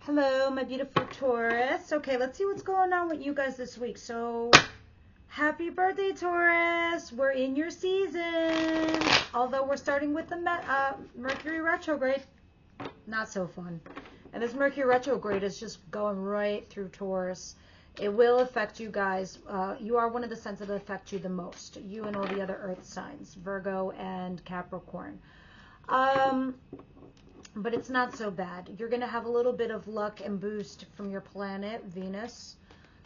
Hello, my beautiful Taurus. Okay, let's see what's going on with you guys this week. So, happy birthday, Taurus. We're in your season. Although we're starting with the Mercury retrograde. Not so fun. And this Mercury retrograde is just going right through Taurus. It will affect you guys. You are one of the signs that affect you the most. You and all the other earth signs, Virgo and Capricorn. But it's not so bad. You're going to have a little bit of luck and boost from your planet, Venus.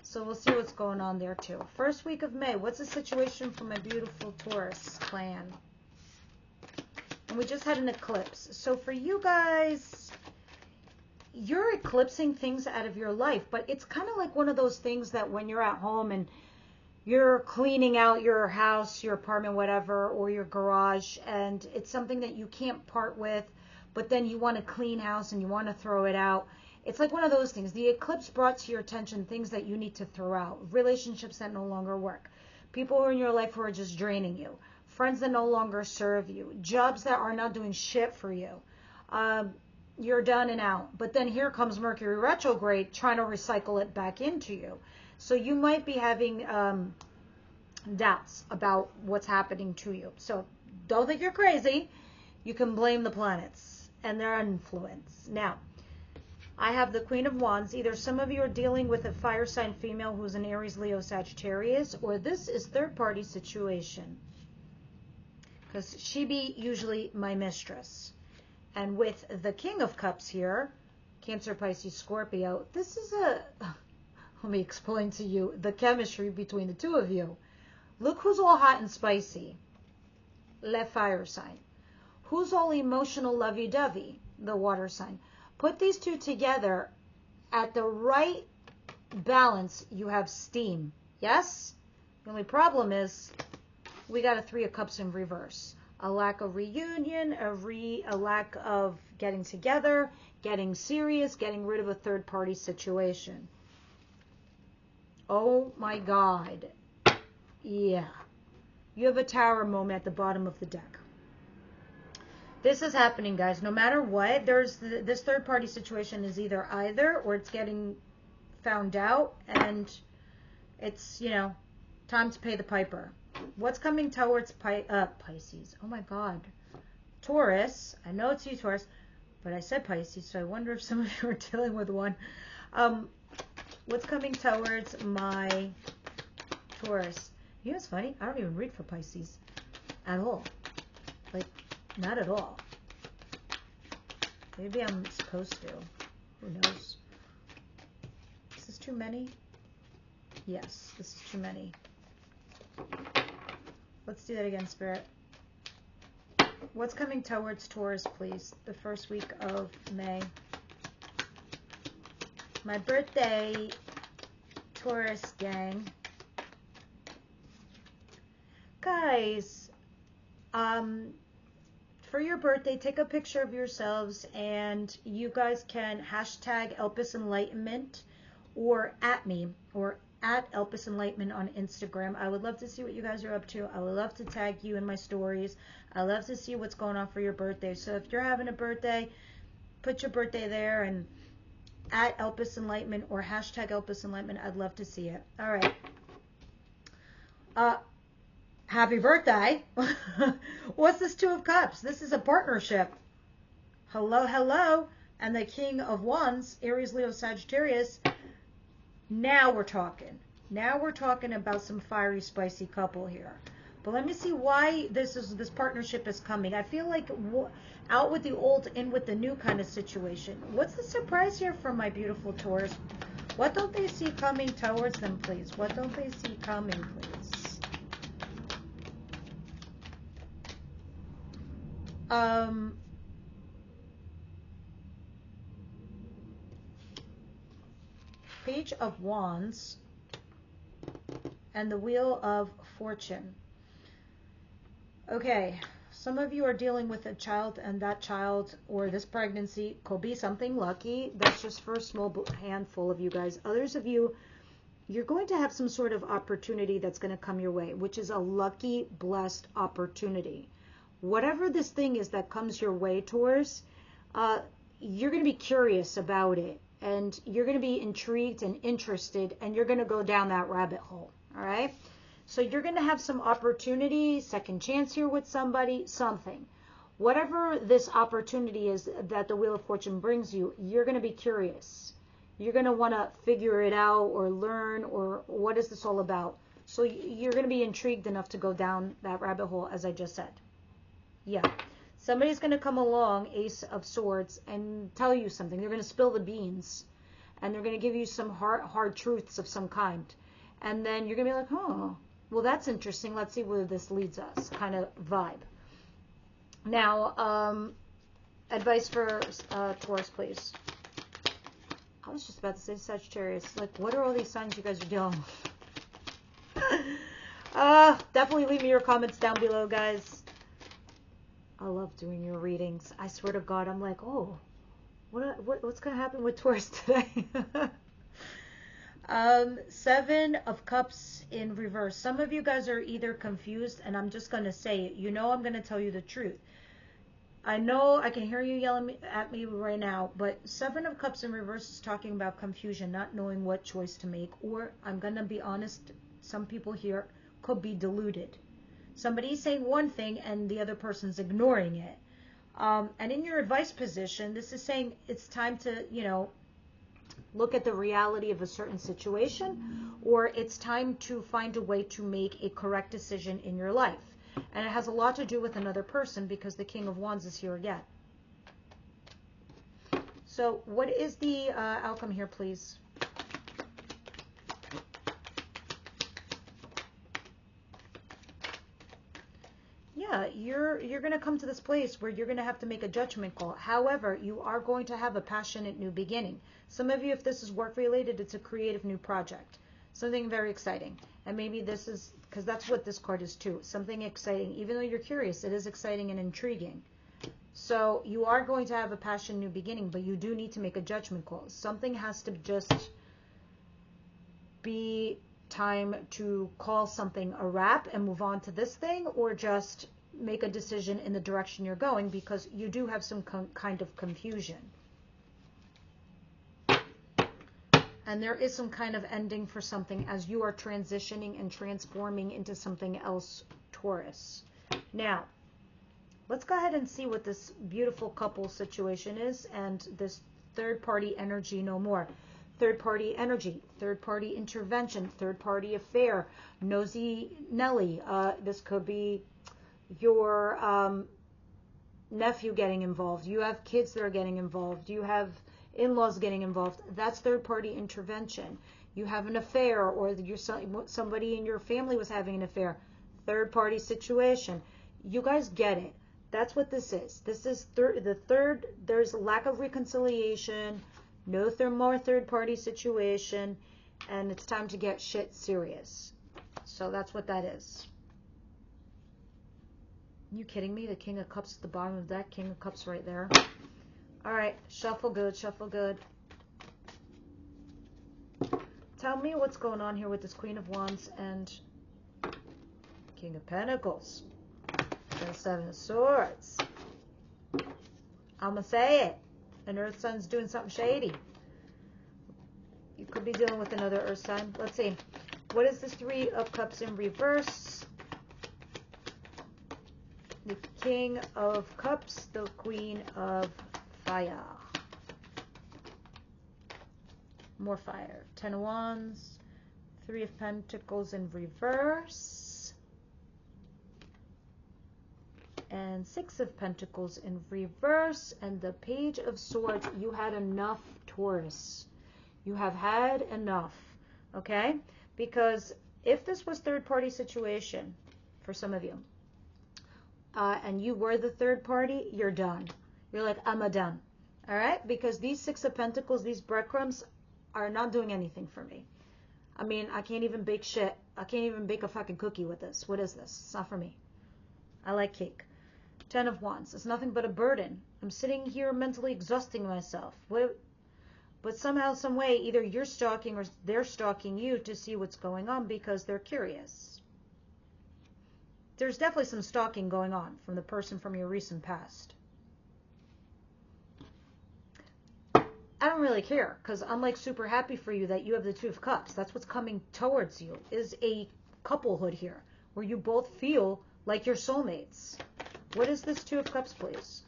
So we'll see what's going on there too. First week of May, what's the situation for my beautiful Taurus clan? And we just had an eclipse. So for you guys, you're eclipsing things out of your life. But it's kind of like one of those things that when you're at home and you're cleaning out your house, your apartment, whatever, or your garage, and it's something that you can't part with, but then you want a clean house and you want to throw it out. It's like one of those things. The eclipse brought to your attention things that you need to throw out. Relationships that no longer work. People who are in your life who are just draining you. Friends that no longer serve you. Jobs that are not doing shit for you. You're done and out. But then here comes Mercury retrograde trying to recycle it back into you. So you might be having doubts about what's happening to you. So don't think you're crazy. You can blame the planets and their influence. Now, I have the Queen of Wands. Either some of you are dealing with a fire sign female who's an Aries, Leo, Sagittarius, or this is third-party situation. Because she be usually my mistress. And with the King of Cups here, Cancer, Pisces, Scorpio, this is a... Let me explain to you the chemistry between the two of you. Look who's all hot and spicy. Le fire sign. Who's all emotional lovey-dovey? The water sign. Put these two together at the right balance, you have steam. Yes? The only problem is we got a Three of Cups in reverse. A lack of reunion, a lack of getting together, getting serious, getting rid of a third-party situation. Oh my God. Yeah. You have a Tower moment at the bottom of the deck. This is happening, guys. No matter what, there's this third-party situation is either or it's getting found out, and it's, you know, time to pay the piper. What's coming towards Pisces? Oh my God. Taurus. I know it's you, Taurus, but I said Pisces, so I wonder if some of you are dealing with one. What's coming towards my Taurus? You know what's funny? I don't even read for Pisces at all. Like, not at all. Maybe I'm supposed to. Who knows? Is this too many? Yes, this is too many. Let's do that again, Spirit. What's coming towards Taurus, please? The first week of May. My birthday, Taurus gang. Guys, for your birthday, take a picture of yourselves, and you guys can hashtag Elpis Enlightenment or at me or at Elpis Enlightenment on Instagram. I would love to see what you guys are up to. I would love to tag you in my stories. I love to see what's going on for your birthday. So if you're having a birthday, put your birthday there and at Elpis Enlightenment or hashtag Elpis Enlightenment. I'd love to see it. All right. Happy birthday. What's this Two of Cups? This is a partnership. Hello, hello. And the King of Wands, Aries, Leo, Sagittarius. Now we're talking. Now we're talking about some fiery, spicy couple here. But let me see why this partnership is coming. I feel like out with the old, in with the new kind of situation. What's the surprise here from my beautiful Taurus? What don't they see coming towards them, please? What don't they see coming, please? Page of Wands and the Wheel of Fortune. Okay, some of you are dealing with a child, and that child or this pregnancy could be something lucky. That's just for a small handful of you guys. Others of you, you're going to have some sort of opportunity that's going to come your way, which is a lucky, blessed opportunity. Whatever this thing is that comes your way, Taurus, you're going to be curious about it, and you're going to be intrigued and interested, and you're going to go down that rabbit hole. All right. So you're going to have some opportunity, second chance here with somebody, something. Whatever this opportunity is that the Wheel of Fortune brings you, you're going to be curious. You're going to want to figure it out or learn, or what is this all about? So you're going to be intrigued enough to go down that rabbit hole, as I just said. Yeah. Somebody's going to come along, Ace of Swords, and tell you something. They're going to spill the beans, and they're going to give you some hard truths of some kind. And then you're going to be like, oh, well, that's interesting. Let's see where this leads us, kind of vibe. Now, advice for Taurus, please. I was just about to say Sagittarius. Like, what are all these signs you guys are dealing with? Definitely leave me your comments down below, guys. I love doing your readings. I swear to God, I'm like, oh, what's going to happen with Taurus today? Seven of Cups in reverse. Some of you guys are either confused, and I'm just going to say it. You know I'm going to tell you the truth. I know I can hear you yelling at me right now, but Seven of Cups in reverse is talking about confusion, not knowing what choice to make. Or, I'm going to be honest, some people here could be deluded. Somebody's saying one thing and the other person's ignoring it. And in your advice position, this is saying it's time to, look at the reality of a certain situation, or it's time to find a way to make a correct decision in your life. And it has a lot to do with another person, because the King of Wands is here again. So what is the outcome here, please? Yeah, you're going to come to this place where you're going to have to make a judgment call. However, you are going to have a passionate new beginning. Some of you, if this is work related, it's a creative new project. Something very exciting. And maybe this is, because that's what this card is too. Something exciting. Even though you're curious, it is exciting and intriguing. So you are going to have a passion new beginning, but you do need to make a judgment call. Something has to just be time to call something a wrap and move on to this thing, or just make a decision in the direction you're going, because you do have some kind of confusion. And there is some kind of ending for something as you are transitioning and transforming into something else, Taurus. Now, let's go ahead and see what this beautiful couple situation is, and this third-party energy no more. Third-party energy, third-party intervention, third-party affair, nosy Nelly. This could be your nephew getting involved. You have kids that are getting involved. You have in-laws getting involved. That's third-party intervention. You have an affair, or somebody in your family was having an affair. Third-party situation. You guys get it. That's what this is. This is there's a lack of reconciliation, no more third-party situation, and it's time to get shit serious. So that's what that is. You kidding me? The King of Cups at the bottom of that, King of Cups right there. All right, shuffle good, shuffle good. Tell me what's going on here with this Queen of Wands and King of Pentacles. The Seven of Swords. I'm going to say it. An Earth Sign's doing something shady. You could be dealing with another Earth Sign. Let's see. What is this Three of Cups in reverse? The King of Cups, the Queen of Fire. More fire. Ten of Wands. Three of Pentacles in reverse. And Six of Pentacles in reverse. And the Page of Swords. You had enough, Taurus. You have had enough. Okay? Because if this was third-party situation for some of you, and you were the third party, you're done. You're like, I'm done. All right? Because these Six of Pentacles, these breadcrumbs, are not doing anything for me. I mean, I can't even bake shit. I can't even bake a fucking cookie with this. What is this? It's not for me. I like cake. Ten of Wands. It's nothing but a burden. I'm sitting here mentally exhausting myself. But somehow, some way, either you're stalking or they're stalking you to see what's going on because they're curious. There's definitely some stalking going on from the person from your recent past. I don't really care, because I'm like super happy for you that you have the Two of Cups. That's what's coming towards you, is a couplehood here where you both feel like you're soulmates. What is this Two of Cups, please?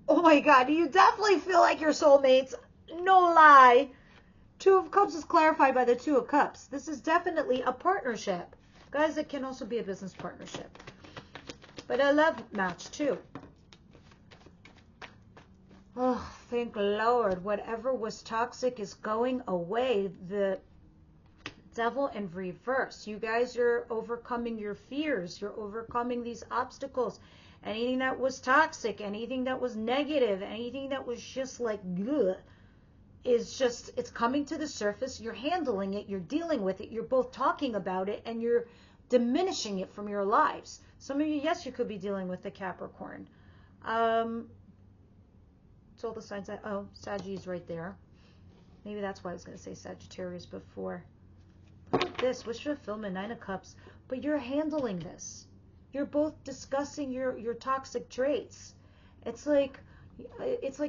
Oh my God, you definitely feel like you're soulmates. No lie. Two of Cups is clarified by the Two of Cups. This is definitely a partnership. Guys, it can also be a business partnership. But a love match too. Oh, thank Lord. Whatever was toxic is going away. The Devil in reverse. You guys are overcoming your fears. You're overcoming these obstacles. Anything that was toxic, anything that was negative, anything that was just like, ugh, is just, it's coming to the surface. You're handling it. You're dealing with it. You're both talking about it, and you're diminishing it from your lives. Some of you, yes, you could be dealing with the Capricorn. It's all the signs that, oh, Sagittarius right there. Maybe that's why I was going to say Sagittarius before. Look at this, wish fulfillment, 9 of Cups. But you're handling this. You're both discussing your toxic traits. It's like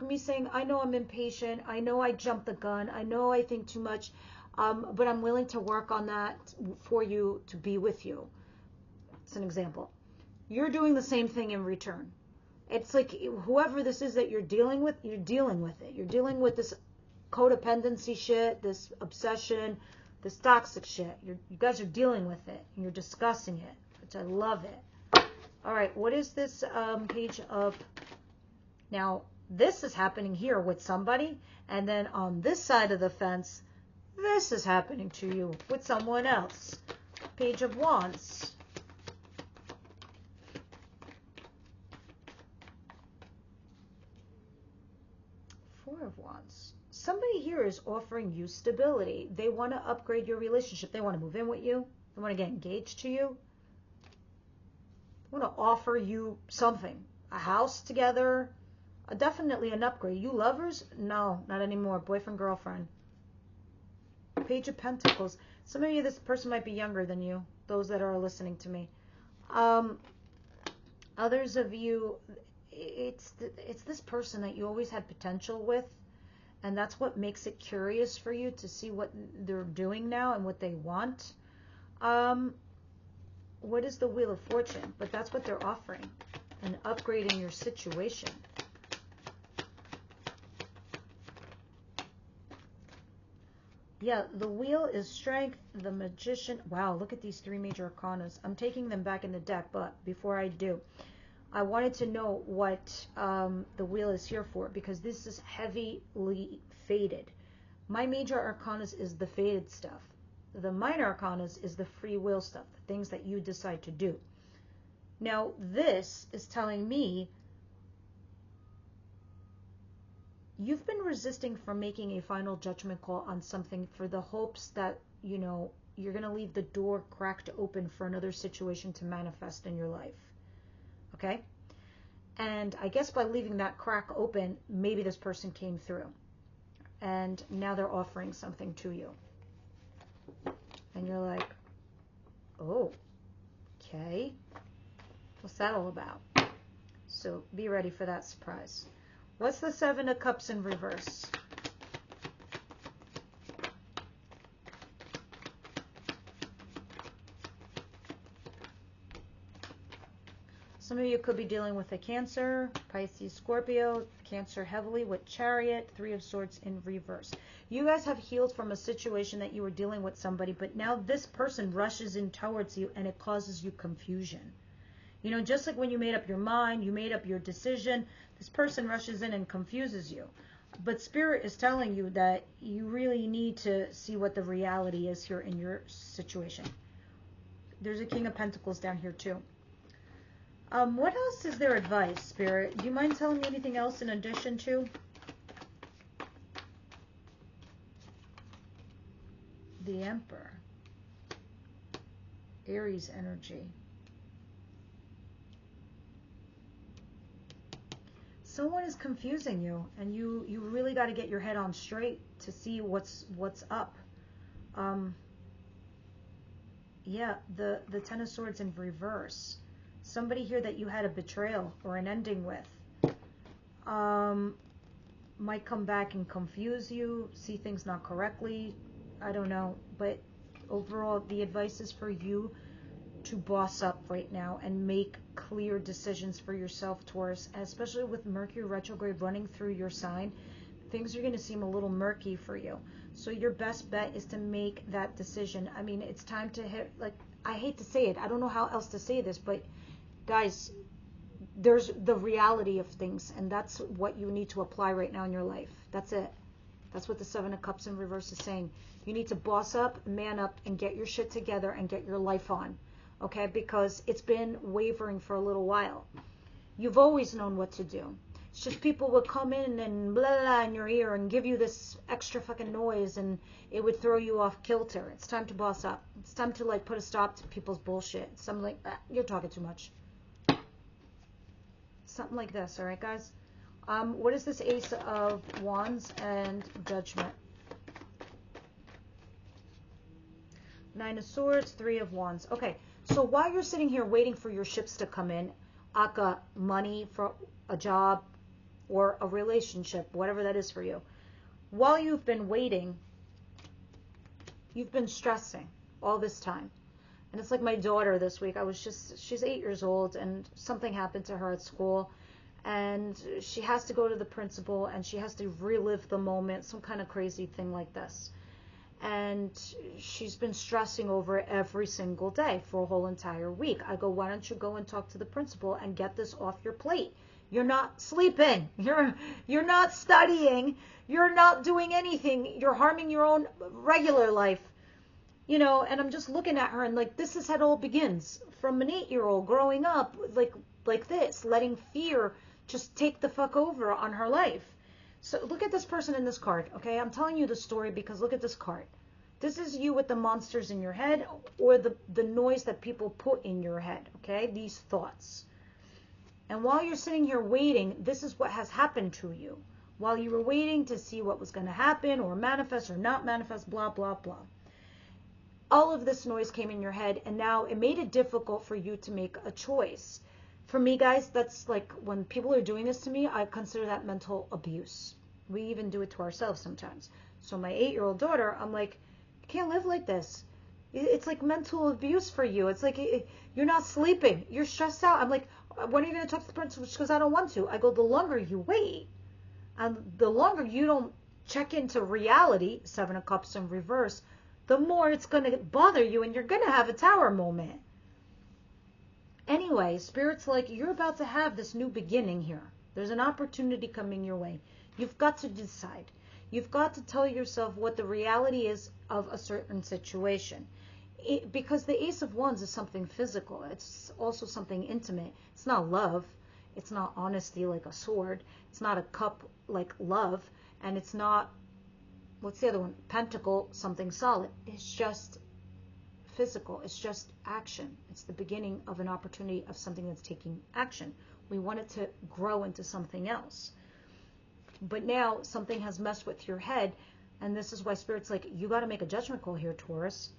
me saying, I know I'm impatient. I know I jump the gun. I know I think too much. But I'm willing to work on that for you, to be with you. It's an example. You're doing the same thing in return. It's like whoever this is that you're dealing with, you're dealing with it. You're dealing with this codependency shit, this obsession, this toxic shit. You guys are dealing with it, and you're discussing it, which I love it. All right, what is this page of... Now, this is happening here with somebody, and then on this side of the fence, this is happening to you with someone else. Page of Wands. Four of Wands. Somebody here is offering you stability. They want to upgrade your relationship. They want to move in with you. They want to get engaged to you. They want to offer you something. A house together. Definitely an upgrade. You lovers? No, not anymore. Boyfriend, girlfriend. Page of Pentacles. Some of you, this person might be younger than you. Those that are listening to me. Others of you, it's this person that you always had potential with. And that's what makes it curious for you to see what they're doing now and what they want. What is the Wheel of Fortune? But that's what they're offering. And upgrading your situation. Yeah, the Wheel is Strength, the Magician. Wow, look at these 3 major arcanas. I'm taking them back in the deck, but before I do, I wanted to know what the Wheel is here for, because this is heavily faded. My major arcanas is the faded stuff. The minor arcanas is the free will stuff, the things that you decide to do. Now, this is telling me you've been resisting from making a final judgment call on something for the hopes that, you know, you're going to leave the door cracked open for another situation to manifest in your life. Okay? And I guess by leaving that crack open, maybe this person came through. And now they're offering something to you. And you're like, oh, okay. What's that all about? So be ready for that surprise. What's the 7 of Cups in reverse? Some of you could be dealing with a Cancer, Pisces, Scorpio, Cancer heavily with Chariot, 3 of Swords in reverse. You guys have healed from a situation that you were dealing with somebody, but now this person rushes in towards you and it causes you confusion. You know, just like when you made up your mind, you made up your decision, this person rushes in and confuses you. But Spirit is telling you that you really need to see what the reality is here in your situation. There's a King of Pentacles down here too. What else is their advice, Spirit? Do you mind telling me anything else in addition to? The Emperor. Aries energy. Someone is confusing you, and you really got to get your head on straight to see what's up. Yeah, the 10 of Swords in reverse. Somebody here that you had a betrayal or an ending with. might come back and confuse you, see things not correctly. I don't know. But overall, the advice is for you to boss up right now and make clear decisions for yourself, Taurus, especially with Mercury retrograde running through your sign. Things are going to seem a little murky for you. So your best bet is to make that decision. I mean, it's time to hit, like, I hate to say it. I don't know how else to say this, but guys, there's the reality of things, and that's what you need to apply right now in your life. That's it. That's what the Seven of Cups in reverse is saying. You need to boss up, man up, and get your shit together and get your life on. Okay, because it's been wavering for a little while. You've always known what to do. It's just people would come in and blah, blah in your ear and give you this extra fucking noise, and it would throw you off kilter. It's time to boss up. It's time to, like, put a stop to people's bullshit. Something like that. You're talking too much. Something like this, all right, guys? What is this Ace of Wands and Judgment? Nine of Swords, Three of Wands. Okay. So while you're sitting here waiting for your ships to come in, aka money for a job or a relationship, whatever that is for you, while you've been waiting, you've been stressing all this time. And it's like my daughter this week. She's 8 years old, and something happened to her at school, and she has to go to the principal, and she has to relive the moment, some kind of crazy thing like this. And she's been stressing over it every single day for a whole entire week. I go, why don't you go and talk to the principal and get this off your plate? You're not sleeping. You're not studying. You're not doing anything. You're harming your own regular life. You know, and I'm just looking at her, and like, this is how it all begins. From an 8-year-old growing up like this, letting fear just take the fuck over on her life. So look at this person in this card, okay? I'm telling you the story because look at this card. This is you with the monsters in your head, or the noise that people put in your head, okay? These thoughts. And while you're sitting here waiting, this is what has happened to you. While you were waiting to see what was going to happen or manifest or not manifest, blah, blah, blah. All of this noise came in your head, and now it made it difficult for you to make a choice. For me, guys, that's like when people are doing this to me, I consider that mental abuse. We even do it to ourselves sometimes. So my 8-year-old daughter, I'm like, you can't live like this. It's like mental abuse for you. It's like you're not sleeping. You're stressed out. I'm like, when are you going to talk to the principal? She goes, I don't want to. I go, the longer you wait, and the longer you don't check into reality, Seven of Cups in reverse, the more it's going to bother you, and you're going to have a tower moment. Anyway, Spirit's like, you're about to have this new beginning here. There's an opportunity coming your way. You've got to decide. You've got to tell yourself what the reality is of a certain situation. Because the Ace of Wands is something physical. It's also something intimate. It's not love. It's not honesty like a sword. It's not a cup like love. And it's not, what's the other one? Pentacle, something solid. It's just physical. It's just action. It's the beginning of an opportunity of something that's taking action. We want it to grow into something else. But now something has messed with your head, and this is why Spirit's like, you got to make a judgment call here, Taurus,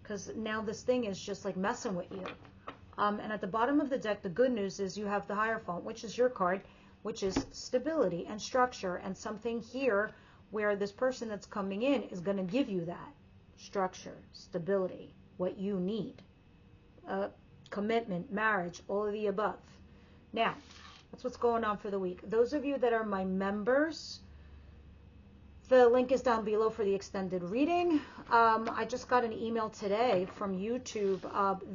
because now this thing is just like messing with you. And at the bottom of the deck, the good news is you have the Hierophant, which is your card, which is stability and structure, and something here where this person that's coming in is going to give you that structure, stability, what you need, commitment, marriage, all of the above. Now, that's what's going on for the week. Those of you that are my members, the link is down below for the extended reading. I just got an email today from YouTube.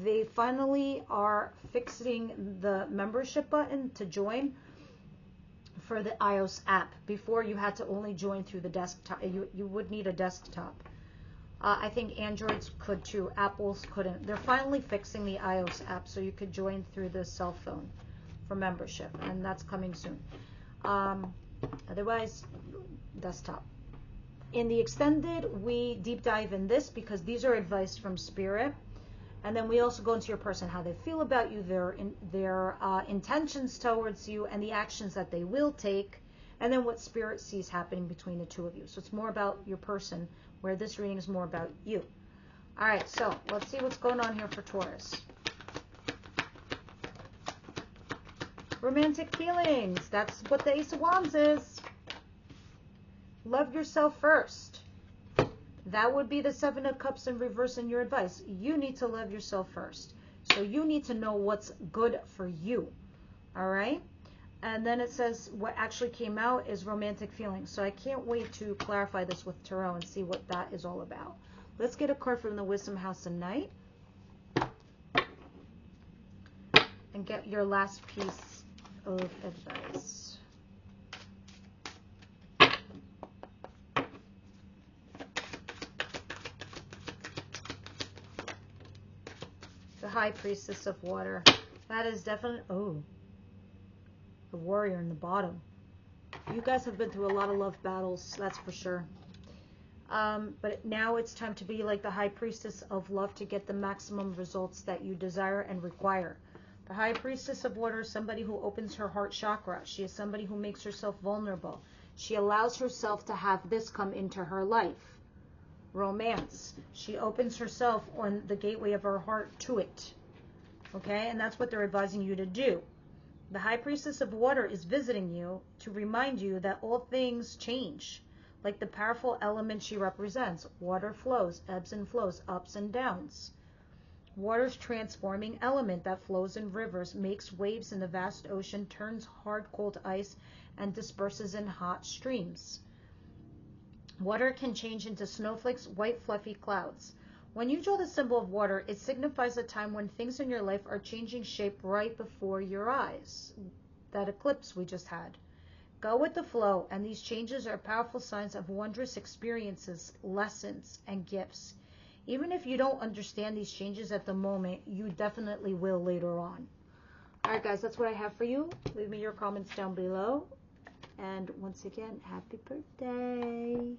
They finally are fixing the membership button to join for the iOS app. Before, you had to only join through the desktop. You would need a desktop. I think Androids could too. Apples couldn't. They're finally fixing the iOS app so you could join through the cell phone for membership, and that's coming soon. Otherwise, desktop. In the extended, we deep dive in this because these are advice from Spirit, and then we also go into your person, how they feel about you, their intentions towards you, and the actions that they will take, and then what Spirit sees happening between the two of you. So it's more about your person, where this reading is more about you. All right, so let's see what's going on here for Taurus. Romantic feelings. That's what the Ace of Wands is. Love yourself first. That would be the Seven of Cups in reverse in your advice. You need to love yourself first. So you need to know what's good for you. All right? And then it says what actually came out is romantic feelings. So I can't wait to clarify this with Tarot and see what that is all about. Let's get a card from the Wisdom House tonight. And get your last piece of advice. The High Priestess of Water. That is definitely... Oh. The Warrior in the bottom. You guys have been through a lot of love battles, that's for sure. But now it's time to be like the High Priestess of Love to get the maximum results that you desire and require. The High Priestess of Water is somebody who opens her heart chakra. She is somebody who makes herself vulnerable. She allows herself to have this come into her life. Romance. She opens herself on the gateway of her heart to it. Okay? And that's what they're advising you to do. The High Priestess of Water is visiting you to remind you that all things change. Like the powerful element she represents. Water flows, ebbs and flows, ups and downs. Water's transforming element that flows in rivers, makes waves in the vast ocean, turns hard cold ice, and disperses in hot streams. Water can change into snowflakes, white fluffy clouds. When you draw the symbol of water, it signifies a time when things in your life are changing shape right before your eyes. That eclipse we just had. Go with the flow, and these changes are powerful signs of wondrous experiences, lessons, and gifts. Even if you don't understand these changes at the moment, you definitely will later on. Alright guys, that's what I have for you. Leave me your comments down below. And once again, happy birthday.